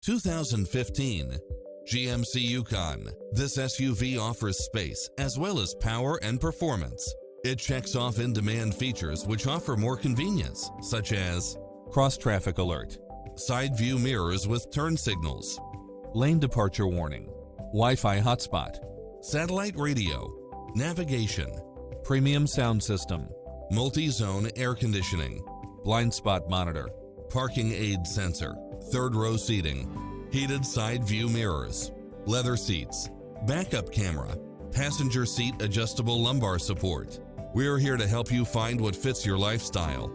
2015 GMC Yukon. This SUV offers space as well as power and performance. It checks off in-demand features which offer more convenience, such as cross-traffic alert, side view mirrors with turn signals, lane departure warning, Wi-Fi hotspot, satellite radio, navigation, premium sound system, multi-zone air conditioning, blind spot monitor, parking aid sensor, third row seating, heated side view mirrors, leather seats, backup camera, passenger seat adjustable lumbar support. We're here to help you find what fits your lifestyle.